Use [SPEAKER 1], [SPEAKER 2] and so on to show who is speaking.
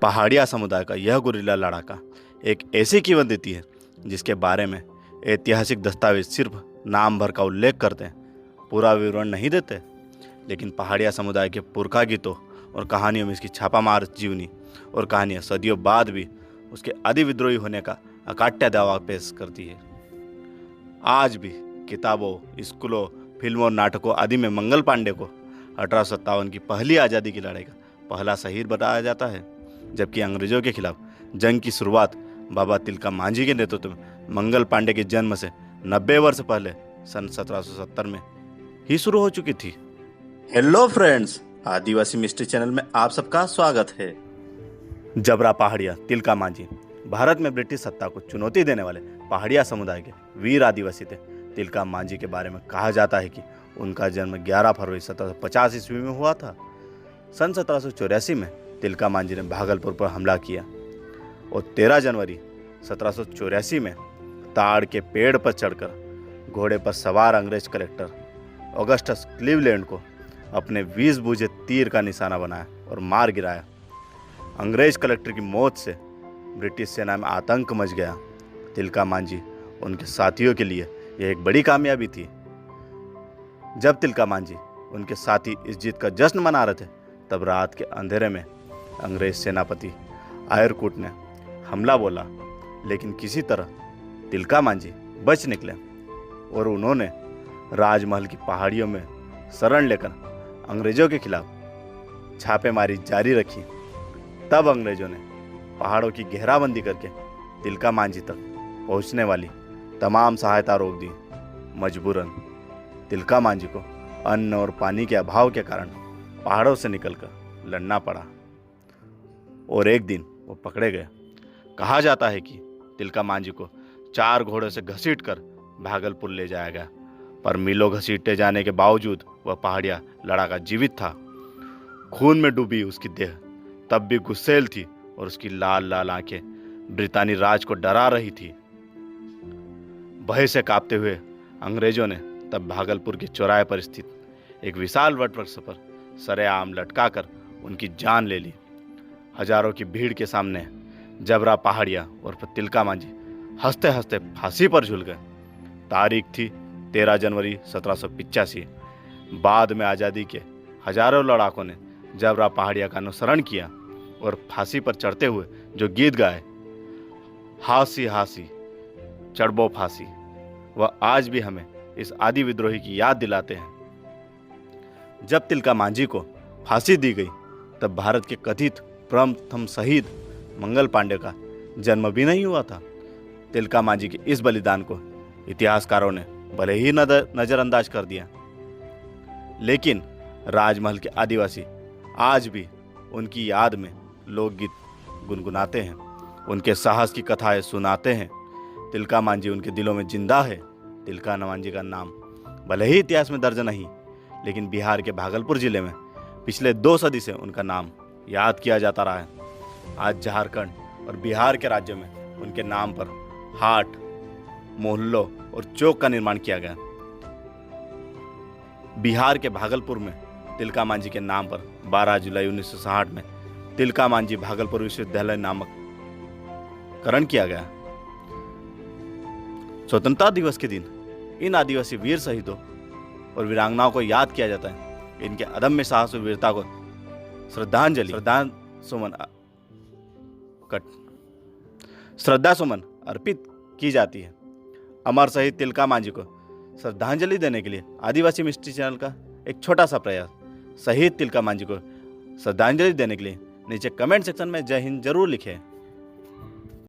[SPEAKER 1] पहाड़िया समुदाय का यह गुरिल्ला लड़ाका एक ऐसी किंवदंती है जिसके बारे में ऐतिहासिक दस्तावेज सिर्फ नाम भर का उल्लेख करते हैं, पूरा विवरण नहीं देते। लेकिन पहाड़िया समुदाय के पुरखा गीतों और कहानियों में इसकी छापामार जीवनी और कहानियाँ सदियों बाद भी उसके आदि विद्रोही होने का अकाट्य दावा पेश करती है। आज भी किताबों, स्कूलों, फिल्मों और नाटकों आदि में मंगल पांडे को 1857 की पहली आज़ादी की लड़ाई का पहला शहीद बताया जाता है, जबकि अंग्रेजों के खिलाफ जंग की शुरुआत बाबा तिलका मांझी के नेतृत्व में मंगल पांडे के जन्म से 90 वर्ष पहले सन 1770 में ही शुरू हो चुकी थी। हेलो फ्रेंड्स, आदिवासी मिस्ट्री चैनल में आप सबका स्वागत है। जबरा पहाड़िया तिलका मांझी भारत में ब्रिटिश सत्ता को चुनौती देने वाले पहाड़िया समुदाय के वीर आदिवासी थे। तिलका मांझी के बारे में कहा जाता है कि उनका जन्म 11 फरवरी 1750 ईस्वी में हुआ था। सन 1784 में तिलका मांझी ने भागलपुर पर हमला किया और 13 जनवरी 1784 में ताड़ के पेड़ पर चढ़कर घोड़े पर सवार अंग्रेज कलेक्टर ऑगस्टस क्लीवलैंड को अपने 20 बूझे तीर का निशाना बनाया और मार गिराया। अंग्रेज कलेक्टर की मौत से ब्रिटिश सेना में आतंक मच गया। तिलका मांझी उनके साथियों के लिए यह एक बड़ी कामयाबी थी। जब तिलका मांझी उनके साथी इस जीत का जश्न मना रहे थे, तब रात के अंधेरे में अंग्रेज सेनापति आयरकूट ने हमला बोला, लेकिन किसी तरह तिलका मांझी बच निकले और उन्होंने राजमहल की पहाड़ियों में शरण लेकर अंग्रेजों के खिलाफ छापेमारी जारी रखी। तब अंग्रेजों ने पहाड़ों की घेराबंदी करके तिलका मांझी तक पहुंचने वाली तमाम सहायता रोक दी। मजबूरन तिलका मांझी को अन्न और पानी के अभाव के कारण पहाड़ों से निकलकर लड़ना पड़ा और एक दिन वो पकड़े गए। कहा जाता है कि तिलका मांझी को 4 घोड़ों से घसीटकर भागलपुर ले जाया गया, पर मीलों घसीटे जाने के बावजूद वह पहाड़िया लड़ाका जीवित था। खून में डूबी उसकी देह तब भी गुस्सैल थी और उसकी लाल लाल आंखें ब्रितानी राज को डरा रही थी। भय से कांपते हुए अंग्रेजों ने तब भागलपुर के चौराहे पर स्थित एक विशाल वटवृक्ष पर सरेआम लटकाकर उनकी जान ले ली। हजारों की भीड़ के सामने जबरा पहाड़िया और तिलका मांझी हंसते हंसते फांसी पर झूल गए। तारीख थी 13 जनवरी 1785। बाद में आज़ादी के हजारों लड़ाकों ने जबरा पहाड़िया का अनुसरण किया और फांसी पर चढ़ते हुए जो गीत गाए, हासी हासी चढ़बो फांसी, वह आज भी हमें इस आदि विद्रोही की याद दिलाते हैं। जब तिलका मांझी को फांसी दी गई, तब भारत के कथित प्रथम शहीद मंगल पांडे का जन्म भी नहीं हुआ था। तिलका मांझी के इस बलिदान को इतिहासकारों ने भले ही नजरअंदाज कर दिया, लेकिन राजमहल के आदिवासी आज भी उनकी याद में लोकगीत गुनगुनाते हैं, उनके साहस की कथाएं सुनाते हैं। तिलका मांझी उनके दिलों में जिंदा है। तिलका मांझी का नाम भले ही इतिहास में दर्ज नहीं, लेकिन बिहार के भागलपुर जिले में पिछले 2 सदी से उनका नाम याद किया जाता रहा है। आज झारखंड और बिहार के राज्यों में उनके नाम पर हाट, मोहल्लों और चौक का निर्माण किया गया। बिहार के भागलपुर में तिलका मांझी के नाम पर 12 जुलाई 1960 में तिलका मांझी भागलपुर विश्वविद्यालय नामकरण किया गया। स्वतंत्रता दिवस के दिन इन आदिवासी वीर शहीदों और वीरांगनाओं को याद किया जाता है। इनके अदम्य साहस और वीरता को श्रद्धा सुमन अर्पित की जाती है। अमर शहीद तिलका मांझी को श्रद्धांजलि देने के लिए आदिवासी मिस्ट्री चैनल का एक छोटा सा प्रयास। शहीद तिलका मांझी को श्रद्धांजलि देने के लिए नीचे कमेंट सेक्शन में जय हिंद जरूर लिखें।